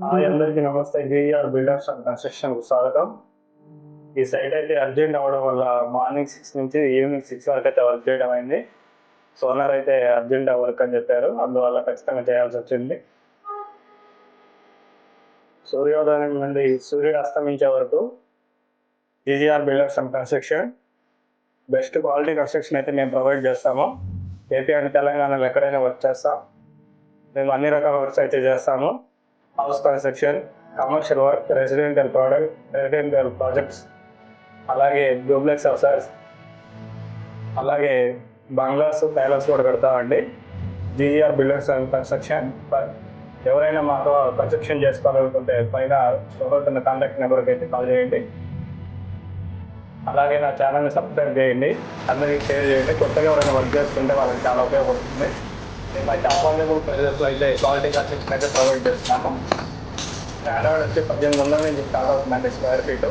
Hi అందరికీ నమస్తే. జేఈఆర్ builders and construction కు స్వాగతం. ఈ సైట్ అయితే అర్జెంట్ అవ్వడం వల్ల మార్నింగ్ 6 నుంచి ఈవినింగ్ 6 వరకు అయితే వర్క్ చేయడం అయింది. సోనర్ అయితే అర్జెంట్ వర్క్ అని చెప్పారు, అందువల్ల ఖచ్చితంగా చేయాల్సి వచ్చింది. సూర్యోదయం నుండి సూర్యుడు అస్తమించే వరకు JER builders and construction best quality construction అయితే మేము ప్రొవైడ్ చేస్తాము. ఏపీ అండ్ తెలంగాణలో ఎక్కడైనా వర్క్ చేస్తాం. మేము అన్ని రకాల వర్క్స్ అయితే చేస్తాము. House construction, commercial work, residential projects, అలాగే డూప్లెక్స్ హౌసెస్, అలాగే బంగ్లాస్, ప్యాలెస్ కూడా కడతామండి. జేఈఆర్ బిల్డర్స్ అండ్ కన్స్ట్రక్షన్. ఎవరైనా మాతో కన్స్ట్రక్షన్ చేసుకోవాలనుకుంటే పైన చూపడుతున్న కాంటాక్ట్ నెంబర్కి అయితే కాల్ చేయండి. అలాగే నా ఛానల్ని సబ్స్క్రైబ్ చేయండి, అందరికీ షేర్ చేయండి. కొత్తగా ఎవరైనా వర్క్ చేస్తుంటే వాళ్ళకి చాలా ఉపయోగపడుతుంది. మేమైతే అఫోర్డబుల్ ప్రైజెస్లో అయితే క్వాలిటీ కన్స్ట్రక్షన్ అయితే ప్రొవైడ్ చేస్తున్నాము. స్టాండర్డ్ వచ్చి 1800 నుంచి స్టార్ట్ అవుతుందండి స్క్వేర్ ఫీట్.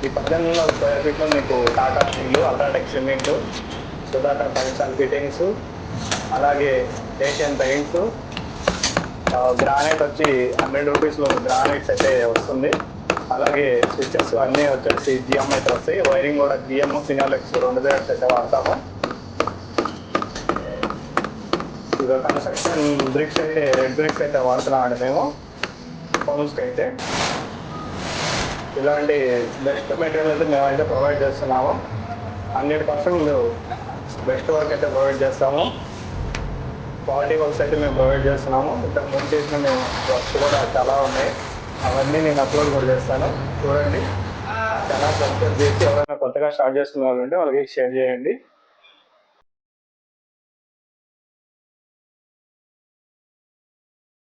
ఈ 1800 స్క్వేర్ ఫీట్లో మీకు Tata steel, UltraTech cement, Sudhakar pipes and fittings, అలాగే ఏషియన్ పెయింట్స్, గ్రానైట్ వచ్చి 100 రూపీస్లో గ్రానైట్స్ అయితే వస్తుంది. అలాగే స్విచ్చెస్ అన్నీ వచ్చేసి జిఎం అయితే వస్తాయి. వైరింగ్ కూడా జిఎం, ఫినాలెక్స్ 2 బ్లేడ్స్ అయితే వాడతాము. ఇక కన్స్ట్రక్షన్ బ్రిక్స్ అయితే రెడ్ బ్రిక్స్ అయితే వాడుతున్నామండి మేము హోమ్స్కి అయితే. ఇలాంటి బెస్ట్ మెటీరియల్ అయితే మేమైతే ప్రొవైడ్ చేస్తున్నాము. 100% బెస్ట్ వర్క్ అయితే ప్రొవైడ్ చేస్తాము. క్వాలిటీ వర్క్స్ అయితే మేము ప్రొవైడ్ చేస్తున్నాము. ఇంతకు ముందు చేసిన మేము వర్క్స్ కూడా చాలా ఉన్నాయి, అవన్నీ నేను అప్లోడ్ కూడా చేస్తాను, చూడండి. చాలా సబ్స్క్రైబ్ చేసి ఎవరైనా కొత్తగా స్టార్ట్ చేస్తున్న వాళ్ళంటే వాళ్ళకి షేర్ చేయండి.